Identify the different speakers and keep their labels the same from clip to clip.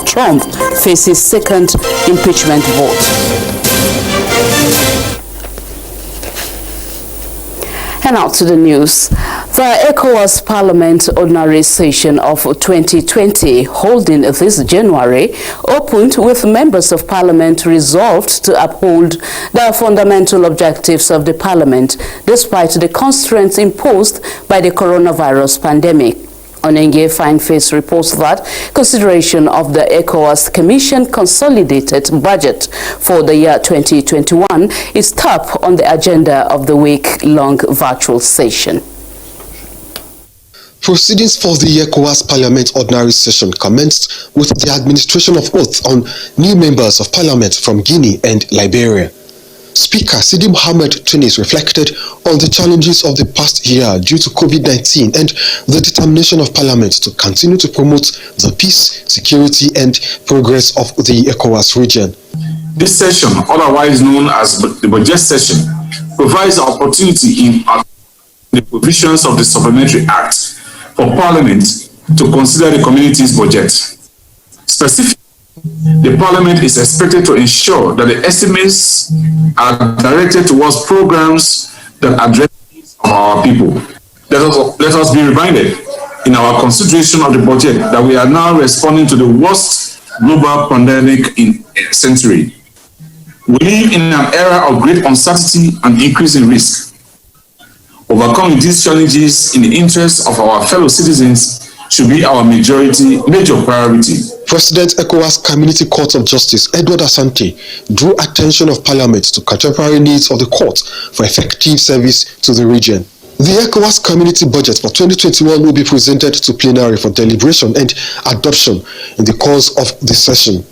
Speaker 1: Trump faces second impeachment vote. And out to the news. The ECOWAS Parliament Ordinary Session of 2020, holding this January, opened with members of Parliament resolved to uphold the fundamental objectives of the Parliament, despite the constraints imposed by the coronavirus pandemic. Onenge Fineface reports that consideration of the ECOWAS Commission Consolidated Budget for the year 2021 is top on the agenda of the week-long virtual session.
Speaker 2: Proceedings for the ECOWAS Parliament Ordinary Session commenced with the administration of oath on new members of Parliament from Guinea and Liberia. Speaker Sidi Mohammed Tunis reflected on the challenges of the past year due to COVID-19 and the determination of Parliament to continue to promote the peace, security and progress of the ECOWAS region.
Speaker 3: This session, otherwise known as the budget session, provides the opportunity in the provisions of the Supplementary Act for Parliament to consider the community's budget. Specifically, the Parliament is expected to ensure that the estimates are directed towards programs that address the needs of our people. Let us be reminded in our consideration of the budget that we are now responding to the worst global pandemic in a century. We live in an era of great uncertainty and increasing risk. Overcoming these challenges in the interest of our fellow citizens should be our major priority.
Speaker 2: President ECOWAS Community Court of Justice Edward Asante drew attention of Parliament to contemporary needs of the court for effective service to the region. The ECOWAS Community Budget for 2021 will be presented to plenary for deliberation and adoption in the course of the session.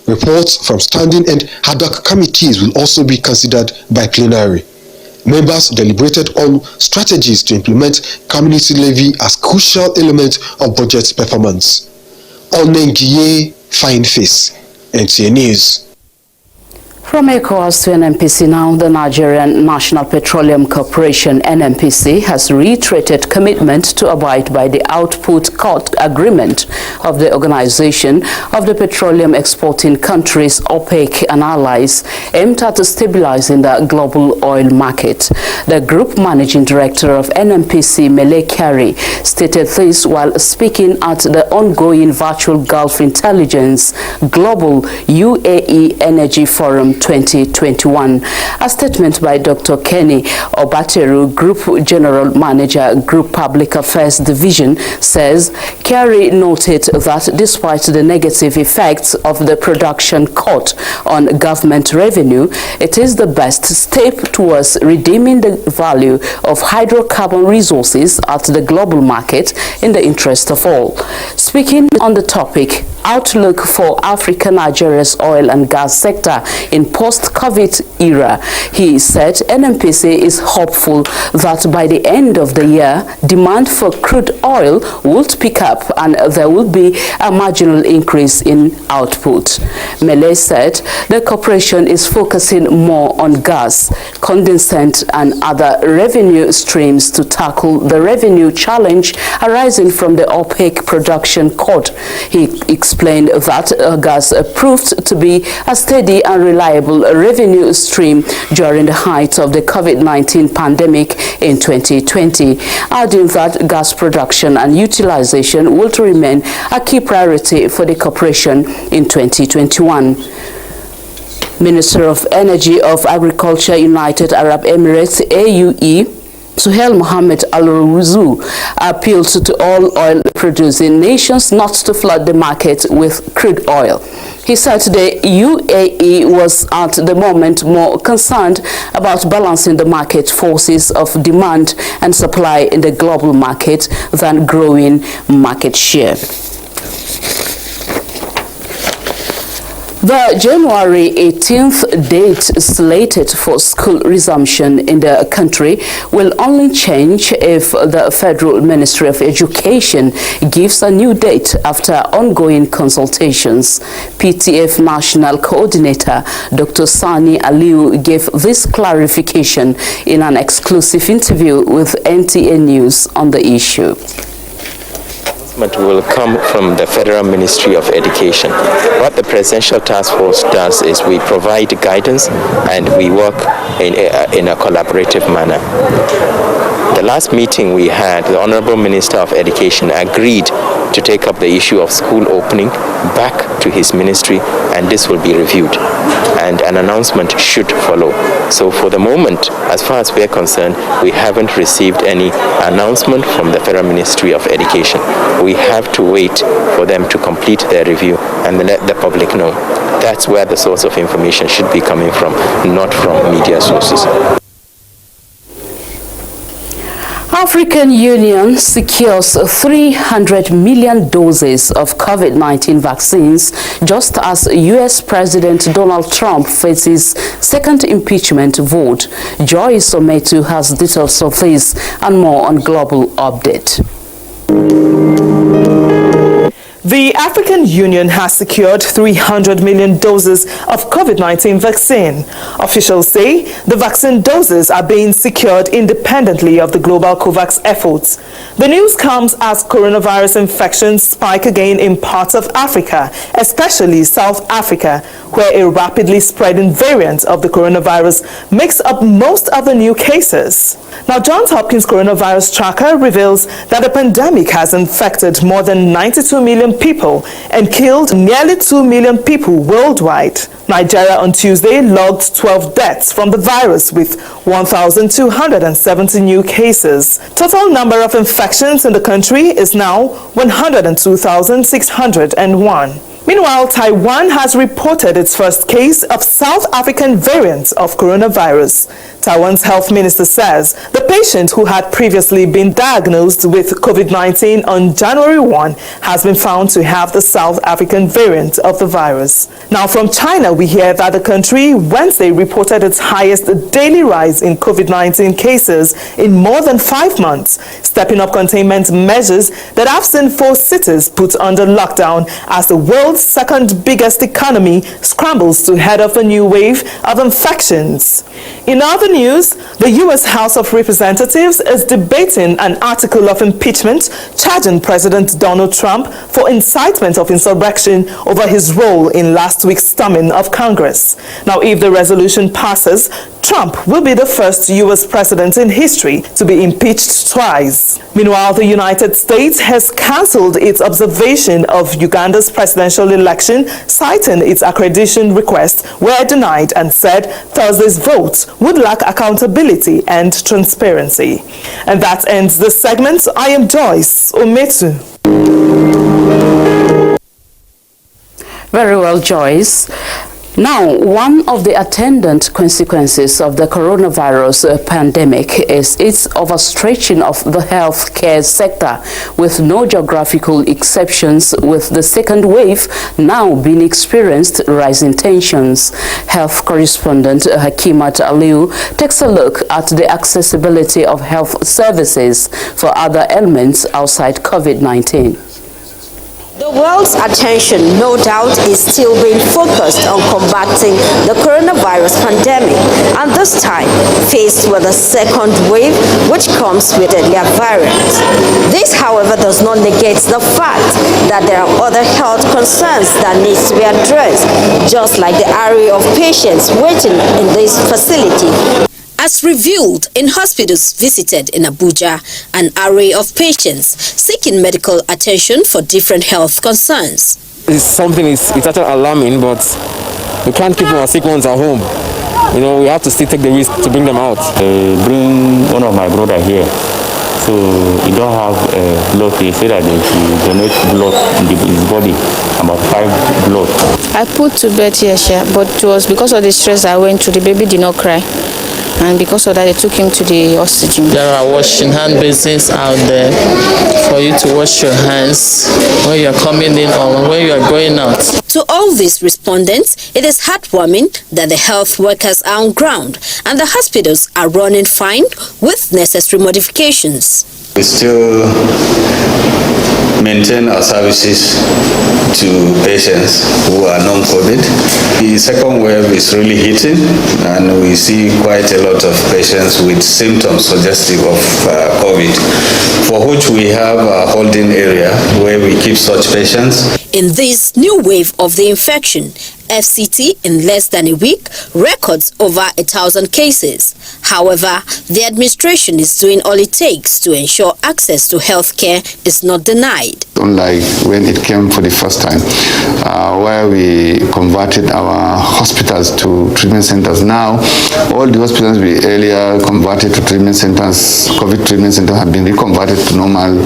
Speaker 2: Reports from standing and ad hoc committees will also be considered by plenary. Members deliberated on strategies to implement community levy as crucial element of budget performance. Onengiye Fineface, NTA News.
Speaker 1: From ECOWAS to NNPC now, the Nigerian National Petroleum Corporation, NNPC, has reiterated commitment to abide by the output cut agreement of the Organization of the Petroleum Exporting Countries, OPEC, and allies, aimed at stabilizing the global oil market. The Group Managing Director of NNPC, Mele Kyari, stated this while speaking at the ongoing Virtual Gulf Intelligence Global UAE Energy Forum 2021. A statement by Dr. Kenny Obateru, Group General Manager, Group Public Affairs Division, says Kyari noted that despite the negative effects of the production cut on government revenue, it is the best step towards redeeming the value of hydrocarbon resources at the global market in the interest of all. Speaking on the topic, outlook for Africa-Nigeria's oil and gas sector in post-COVID era, he said NNPC is hopeful that by the end of the year, demand for crude oil would pick up and there will be a marginal increase in output. Mele said the corporation is focusing more on gas, condensate and other revenue streams to tackle the revenue challenge arising from the OPEC production cut. He explained that gas proved to be a steady and reliable revenue stream during the height of the COVID-19 pandemic in 2020, adding that gas production and utilization will remain a key priority for the corporation in 2021. Minister of Energy of Agriculture, United Arab Emirates, AUE, Suhail Mohammed Al-Ruzu, appealed to all oil-producing nations not to flood the market with crude oil. He said the UAE was at the moment more concerned about balancing the market forces of demand and supply in the global market than growing market share. The January 18th date slated for school resumption in the country will only change if the Federal Ministry of Education gives a new date after ongoing consultations. PTF National Coordinator Dr. Sani Aliu gave this clarification in an exclusive interview with NTA News on the issue.
Speaker 4: Will come from the Federal Ministry of Education. What the Presidential Task Force does is we provide guidance and we work in a collaborative manner. The last meeting we had, the Honorable Minister of Education agreed to take up the issue of school opening back to his ministry, and this will be reviewed and an announcement should follow. So for the moment, as far as we're concerned, we haven't received any announcement from the Federal Ministry of Education. We have to wait for them to complete their review and let the public know. That's where the source of information should be coming from, not from media sources.
Speaker 1: African Union secures 300 million doses of COVID-19 vaccines just as U.S. President Donald Trump faces second impeachment vote. Joyce Ometu has details of this and more on Global Update.
Speaker 5: The African Union has secured 300 million doses of COVID-19 vaccine. Officials say the vaccine doses are being secured independently of the global COVAX efforts. The news comes as coronavirus infections spike again in parts of Africa, especially South Africa, where a rapidly spreading variant of the coronavirus makes up most of the new cases. Now, Johns Hopkins Coronavirus Tracker reveals that the pandemic has infected more than 92 million people and killed nearly 2 million people worldwide. Nigeria on Tuesday logged 12 deaths from the virus with 1,270 new cases. Total number of infections in the country is now 102,601. Meanwhile, Taiwan has reported its first case of South African variant of coronavirus. Taiwan's health minister says the patient who had previously been diagnosed with COVID-19 on January 1 has been found to have the South African variant of the virus. Now from China, we hear that the country Wednesday reported its highest daily rise in COVID-19 cases in more than 5 months, stepping up containment measures that have seen 4 cities put under lockdown as the world's second biggest economy scrambles to head off a new wave of infections. In other news, the U.S. House of Representatives is debating an article of impeachment charging President Donald Trump for incitement of insurrection over his role in last week's storming of Congress. Now, if the resolution passes, Trump will be the first U.S. president in history to be impeached twice. Meanwhile, the United States has cancelled its observation of Uganda's presidential election, citing its accreditation requests were denied and said Thursday's votes would lack accountability and transparency. And that ends this segment. I am Joyce Ometu.
Speaker 1: Very well, Joyce. Now, one of the attendant consequences of the coronavirus pandemic is its overstretching of the healthcare sector, with no geographical exceptions, with the second wave now being experienced rising tensions. Health correspondent Hakimat Aliu takes a look at the accessibility of health services for other ailments outside COVID-19.
Speaker 6: The world's attention, no doubt, is still being focused on combating the coronavirus pandemic, and this time faced with a second wave which comes with a deadlier variant. This, however, does not negate the fact that there are other health concerns that need to be addressed, just like the array of patients waiting in this facility. As revealed in hospitals visited in Abuja, an array of patients seeking medical attention for different health concerns.
Speaker 7: It's actually alarming, but we can't keep our sick ones at home. You know, we have to still take the risk to bring them out.
Speaker 8: Bring one of my brother here. So he don't have blood. He said that they should donate blood in his body, about 5 blood.
Speaker 9: I put to bed here, but it was because of the stress I went through. The baby did not cry. And because of that, they took him to the oxygen.
Speaker 10: There are washing hand basins out there for you to wash your hands when you are coming in or when you are going out.
Speaker 6: To all these respondents, it is heartwarming that the health workers are on ground and the hospitals are running fine with necessary modifications.
Speaker 11: We still maintain our services to patients who are non-COVID. The second wave is really hitting, and we see quite a lot of patients with symptoms suggestive of COVID, for which we have a holding area where we keep such patients.
Speaker 6: In this new wave of the infection, FCT in less than a week records over 1,000 cases. However, the administration is doing all it takes to ensure access to healthcare is not denied.
Speaker 12: Unlike when it came for the first time, where we converted our hospitals to treatment centers. Now, all the hospitals we earlier converted to treatment centers, COVID treatment centers, have been reconverted to normal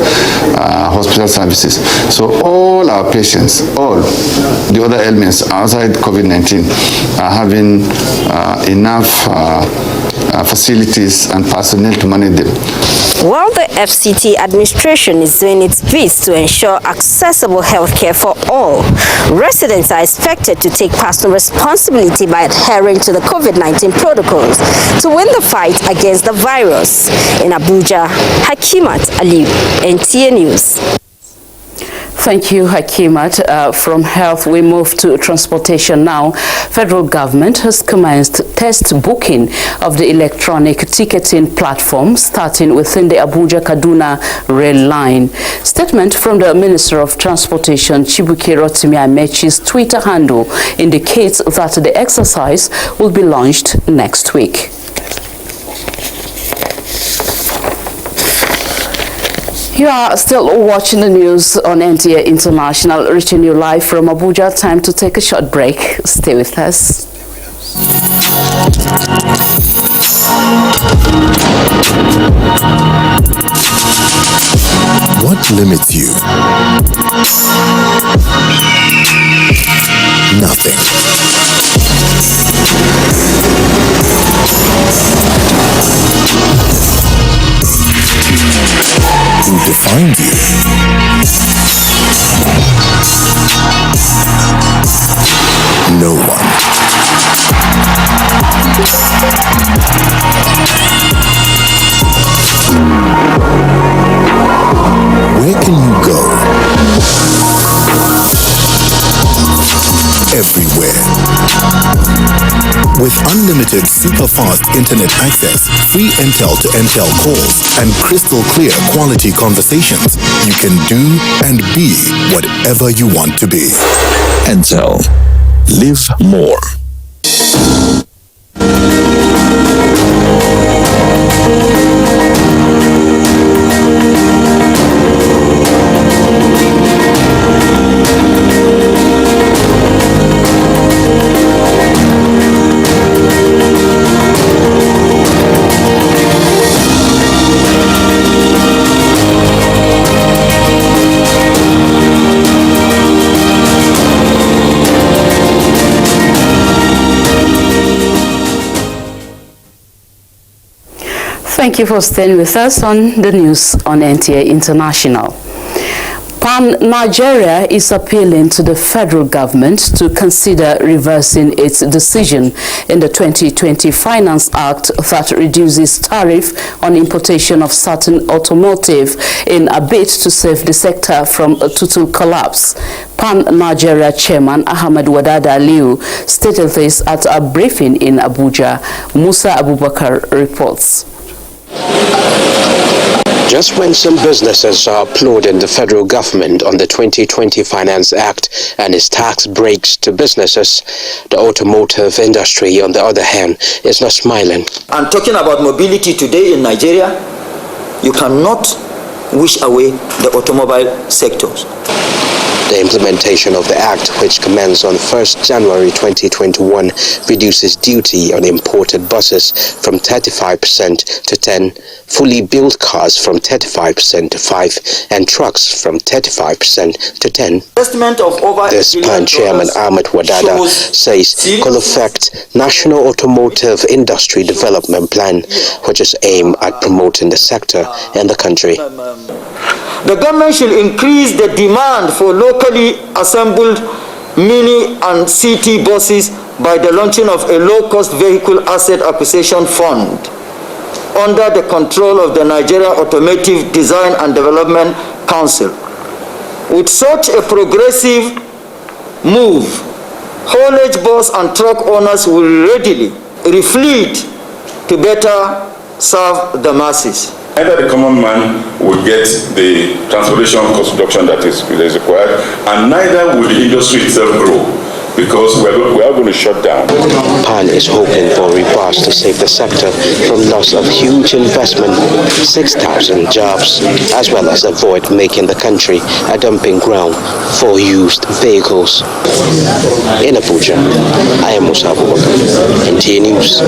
Speaker 12: hospital services. So all our patients, all the other ailments outside COVID-19 are having enough facilities and personnel to manage them.
Speaker 6: While the FCT administration is doing its best to ensure accessible healthcare for all, residents are expected to take personal responsibility by adhering to the COVID-19 protocols to win the fight against the virus. In Abuja, Hakimat Aliu, NTA News.
Speaker 1: Thank you, Hakimat. From health, we move to transportation now. Federal government has commenced test booking of the electronic ticketing platform starting within the Abuja-Kaduna rail line. Statement from the Minister of Transportation, Chibuike Rotimi Amechi's Twitter handle indicates that the exercise will be launched next week. You are still watching the news on NTA International, reaching you live from Abuja. Time to take a short break. Stay with us.
Speaker 13: What limits you? Nothing. Who defines you? No one. Where can you go? Everywhere. With unlimited super-fast internet access, free Intel to Intel calls, and crystal clear quality conversations, you can do and be whatever you want to be. Intel. Live more.
Speaker 1: Thank you for staying with us on the news on NTA International. Nigeria is appealing to the federal government to consider reversing its decision in the 2020 Finance Act that reduces tariff on importation of certain automotive in a bid to save the sector from a total collapse. Pan-Nigeria Chairman Ahmed Wadada Aliu stated this at a briefing in Abuja. Musa Abubakar reports.
Speaker 14: Just when some businesses are applauding the federal government on the 2020 Finance Act and its tax breaks to businesses, the automotive industry, on the other hand, is not smiling.
Speaker 15: I'm talking about mobility today in Nigeria. You cannot wish away the automobile sectors.
Speaker 14: The implementation of the Act, which commenced on 1st January 2021, reduces duty on imported buses from 35% to 10%, fully built cars from 35% to 5%, and trucks from 35% to 10%. This Pan Chairman Ahmed Wadada says could affect National Automotive Industry Development Plan, which is aimed at promoting the sector in the country.
Speaker 15: The government should increase the demand for locally assembled mini and city buses by the launching of a low-cost vehicle asset acquisition fund. under the control of the Nigeria Automotive Design and Development Council. With such a progressive move, haulage bus and truck owners will readily refleet to better serve the masses.
Speaker 3: Neither the common man will get the transportation cost reduction that is required, and neither will the industry itself grow, because we are going to shut down.
Speaker 14: PAN is hoping for a repass to save the sector from loss of huge investment, 6,000 jobs, as well as avoid making the country a dumping ground for used vehicles. In Abuja, I am Musa Abubakar, NTA News.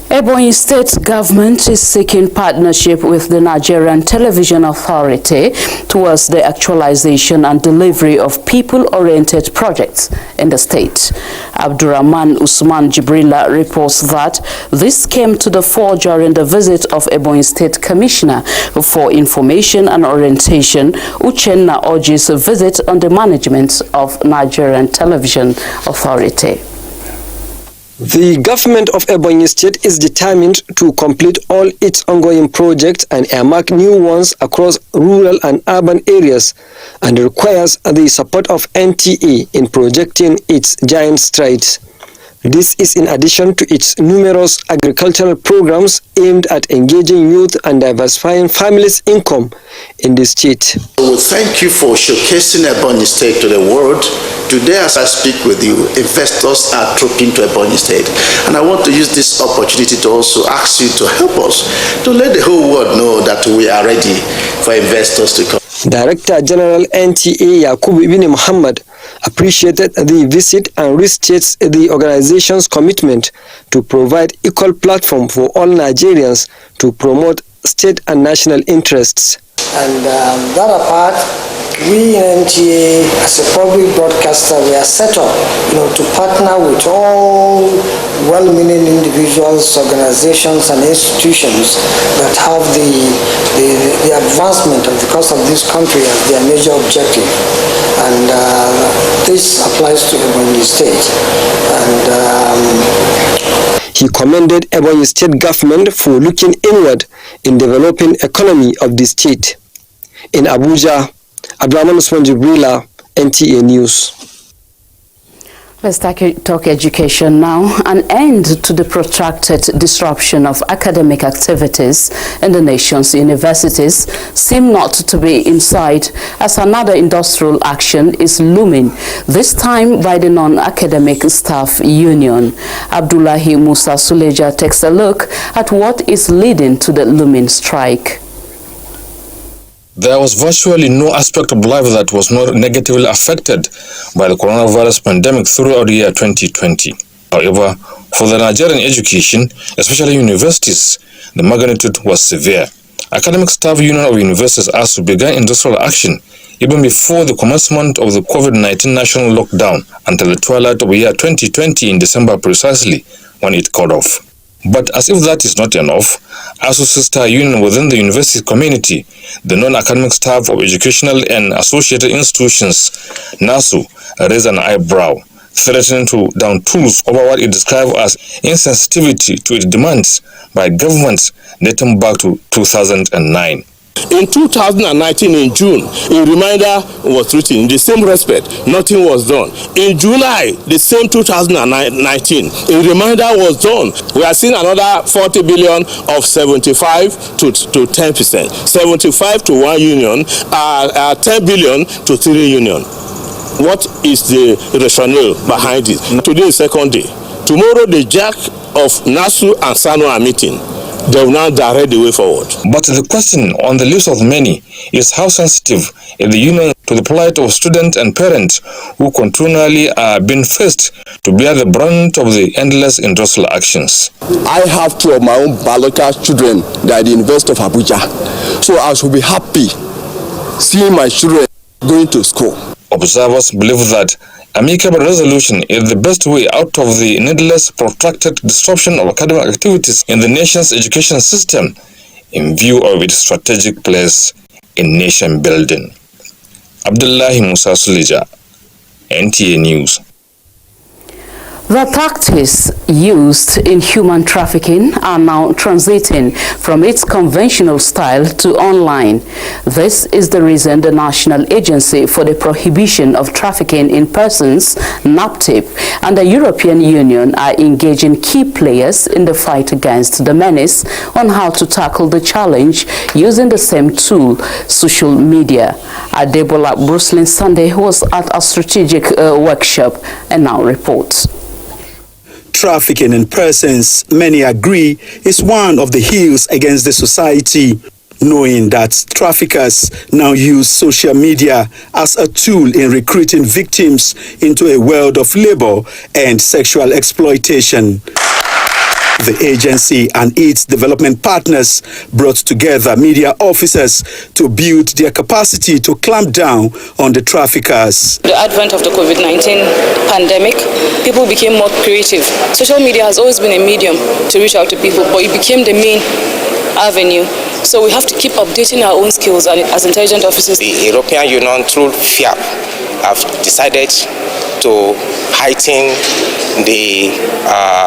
Speaker 1: Ebonyi State government is seeking partnership with the Nigerian Television Authority towards the actualization and delivery of people-oriented projects in the state. Abdurrahman Usman Jibrila reports that this came to the fore during the visit of Ebonyi State Commissioner for Information and Orientation, Uchenna Oji's visit on the management of Nigerian Television Authority.
Speaker 16: The government of Ebonyi State is determined to complete all its ongoing projects and earmark new ones across rural and urban areas, and requires the support of NTA in projecting its giant strides. This is in addition to its numerous agricultural programs aimed at engaging youth and diversifying families' income in the state.
Speaker 17: Well, thank you for showcasing Ebonyi State to the world. Today, as I speak with you, investors are trooping to Ebonyi State. And I want to use this opportunity to also ask you to help us to let the whole world know that we are ready for investors to come.
Speaker 16: Director General NTA Yakubu Ibn Muhammad appreciated the visit and restates the organization's commitment to provide equal platform for all Nigerians to promote state and national interests.
Speaker 18: And that apart, we in NTA, as a public broadcaster, we are set up, to partner with all well-meaning individuals, organizations, and institutions that have the advancement of the cause of this country as their major objective. And this applies to Ebonyi State.
Speaker 16: He commended Ebonyi State government for looking inward in developing economy of the state. In Abuja, Abdurrahman Usman Jibrila, NTA News.
Speaker 1: Let's talk education now. An end to the protracted disruption of academic activities in the nation's universities seem not to be in sight, as another industrial action is looming, this time by the non-academic staff union. Abdullahi Musa Suleja takes a look at what is leading to the looming strike.
Speaker 19: There was virtually no aspect of life that was not negatively affected by the coronavirus pandemic throughout the year 2020. However, for the Nigerian education, especially universities, the magnitude was severe. Academic Staff Union of Universities ASU began industrial action even before the commencement of the COVID-19 national lockdown until the twilight of the year 2020 in December precisely, when it cut off. But as if that is not enough, ASU's sister union within the university community, the non-academic staff of educational and associated institutions, NASU, raised an eyebrow, threatening to down tools over what it described as insensitivity to its demands by governments dating back to 2009.
Speaker 20: In 2019, in June, a reminder was written. In the same respect, nothing was done. In July, the same 2019, a reminder was done. We are seeing another 40 billion of 75 to 10%, 75 to one union, 10 billion to three union. What is the rationale behind it? Today is second day. Tomorrow, the jack of NASU and SANU are meeting. They will now direct the way forward.
Speaker 19: But the question on the lips of many is how sensitive is the union to the plight of students and parents who continually are being forced to bear the brunt of the endless industrial actions.
Speaker 21: I have two of my own biological children that are at the University of Abuja, so I should be happy seeing my children going to school.
Speaker 19: Observers believe that amicable resolution is the best way out of the needless protracted disruption of academic activities in the nation's education system in view of its strategic place in nation building. Abdullahi Musa Suleja, NTA News.
Speaker 1: The tactics used in human trafficking are now transiting from its conventional style to online. This is the reason the National Agency for the Prohibition of Trafficking in Persons, NAPTIP, and the European Union are engaging key players in the fight against the menace on how to tackle the challenge using the same tool, social media. Adebola Brucelin Sunday was at a strategic workshop and now reports.
Speaker 2: Trafficking in persons, many agree, is one of the ills against the society, knowing that traffickers now use social media as a tool in recruiting victims into a world of labor and sexual exploitation. The agency and its development partners brought together media officers to build their capacity to clamp down on the traffickers.
Speaker 22: The advent of the COVID-19 pandemic, people became more creative. Social media has always been a medium to reach out to people, but it became the main avenue. So we have to keep updating our own skills as intelligent officers.
Speaker 23: The European Union, through FIAP, have decided to heighten the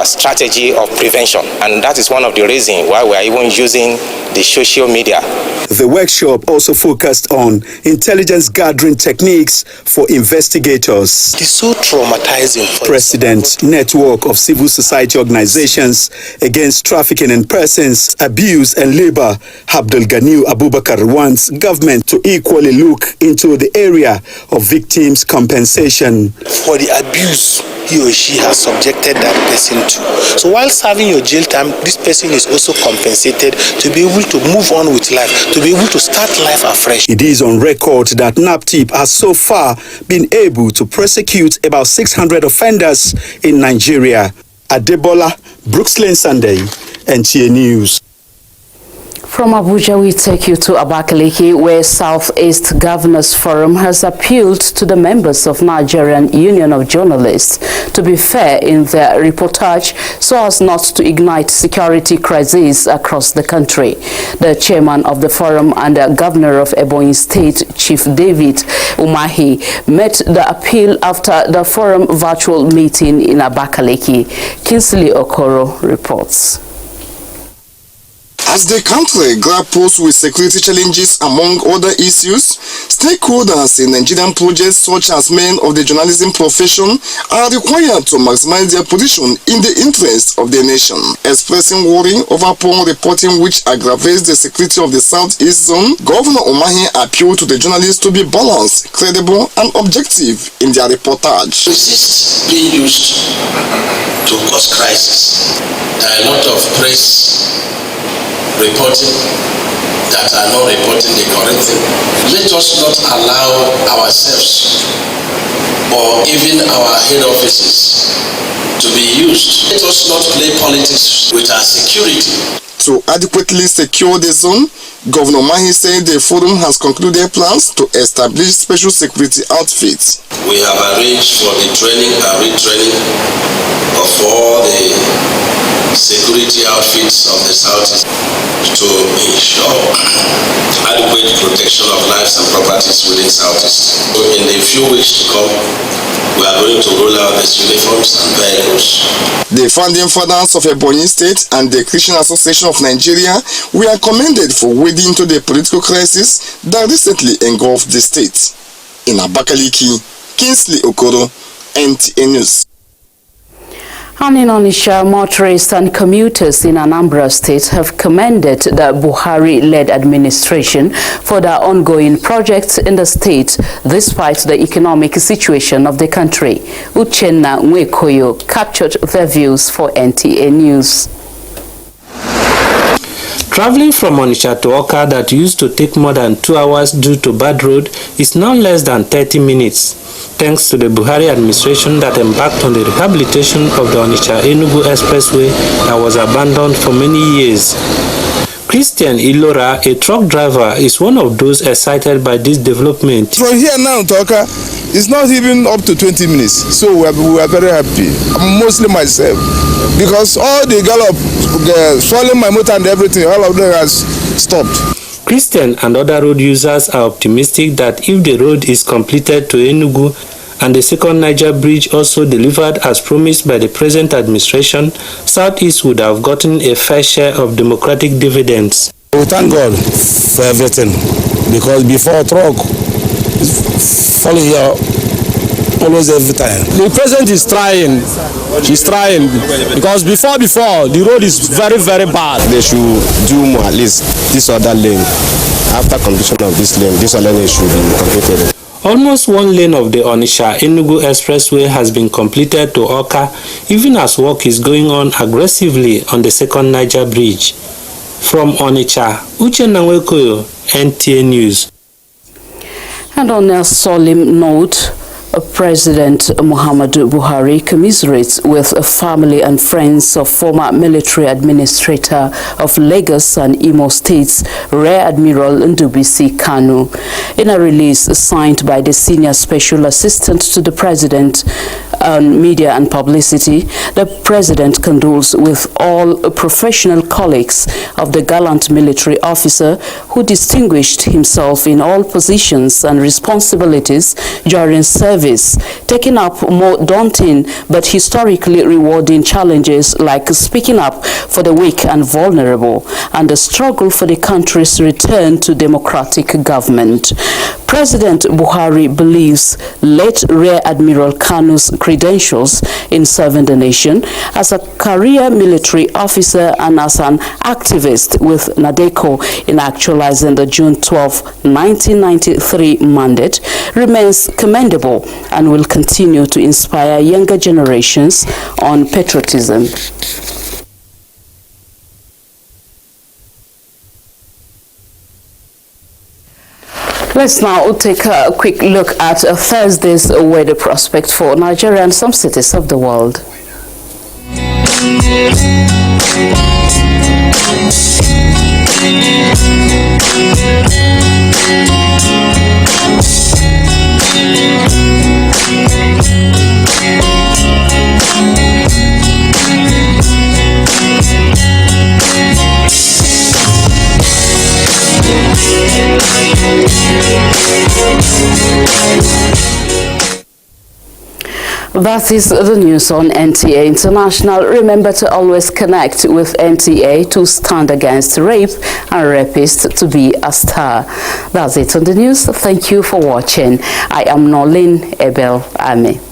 Speaker 23: strategy of prevention, and that is one of the reasons why we are even using the social media.
Speaker 2: The workshop also focused on intelligence gathering techniques for investigators.
Speaker 24: It is so traumatizing.
Speaker 2: President, Network of Civil Society Organizations Against Trafficking in Persons, Abuse and Labor, Abdul Ganiu Abubakar, wants government to equally look into the area of victims' compensation.
Speaker 24: For the abuse he or she has subjected that person to. So while serving your jail time, this person is also compensated to be able to move on with life, to be able to start life afresh.
Speaker 2: It is on record that NAPTIP has so far been able to prosecute about 600 offenders in Nigeria. Adebola, Brucelin Sunday, NTA News.
Speaker 1: From Abuja, we take you to Abakaliki, where Southeast Governors Forum has appealed to the members of Nigerian Union of Journalists to be fair in their reportage so as not to ignite security crises across the country. The chairman of the forum and the governor of Ebonyi State, Chief David Umahi, met the appeal after the forum virtual meeting in Abakaliki. Kingsley Okoro reports.
Speaker 25: As the country grapples with security challenges among other issues, stakeholders in Nigerian projects such as men of the journalism profession are required to maximize their position in the interest of the nation. Expressing worry over poor reporting which aggravates the security of the Southeast Zone, Governor Umahi appealed to the journalists to be balanced, credible and objective in their reportage.
Speaker 26: Resist being used to cause crisis. There are a lot of press reporting that are not reporting the correct thing. Let us not allow ourselves or even our head offices to be used. Let us not play politics with our security.
Speaker 25: To adequately secure the zone, Governor Mahi said the forum has concluded plans to establish special security outfits.
Speaker 26: We have arranged for the training and retraining of all the security outfits of the Southeast to ensure adequate protection of lives and properties within Southeast. So in the few weeks to come, we are going to roll out these uniforms and vehicles.
Speaker 25: The founding fathers of Ebonyi State and the Christian Association of Nigeria were commended for wading into the political crisis that recently engulfed the state. In Abakaliki, Kingsley Okoro, NTA News.
Speaker 1: And in Onitsha, motorists and commuters in Anambra State have commended the Buhari-led administration for their ongoing projects in the state, despite the economic situation of the country. Uchenna Nwekoyo captured their views for NTA News.
Speaker 27: Traveling from Onitsha to Oka that used to take more than 2 hours due to bad road is now less than 30 minutes. Thanks to the Buhari administration that embarked on the rehabilitation of the Onitsha-Enugu Expressway that was abandoned for many years. Christian Ilora, a truck driver, is one of those excited by this development.
Speaker 28: From here now to Oka, it's not even up to 20 minutes, so we are very happy. Mostly myself, because all the gallop, swallowing my motor and everything, all of them has stopped.
Speaker 27: Christian and other road users are optimistic that if the road is completed to Enugu and the second Niger bridge also delivered as promised by the present administration, Southeast would have gotten a fair share of democratic dividends.
Speaker 4: We thank God for everything, because before truck follow here almost every time. The president is trying. She's trying, because before the road is very, very bad.
Speaker 5: They should do more, at least this other lane. After completion of this lane should be completed.
Speaker 27: Almost one lane of the Onitsha-Enugu Expressway has been completed to Awka, even as work is going on aggressively on the second Niger bridge. From Onitsha, Uche Nwekoyo, NTA News.
Speaker 1: And on a solemn note, President Muhammadu Buhari commiserates with family and friends of former military administrator of Lagos and Imo States, Rear Admiral Ndubisi Kanu. In a release signed by the Senior Special Assistant to the President on Media and Publicity, the President condoles with all professional colleagues of the gallant military officer who distinguished himself in all positions and responsibilities during service, taking up more daunting but historically rewarding challenges like speaking up for the weak and vulnerable and the struggle for the country's return to democratic government. President Buhari believes late Rear Admiral Kanu's credentials in serving the nation as a career military officer and as an activist with NADECO in actualizing the June 12, 1993 mandate remains commendable and will continue to inspire younger generations on patriotism. Let's now take a quick look at Thursday's weather prospect for Nigeria and some cities of the world. That is the news on NTA International. Remember to always connect with NTA to stand against rape and rapists to be a star. That's it on the news. Thank you for watching. I am Noleen Abel-Ameh.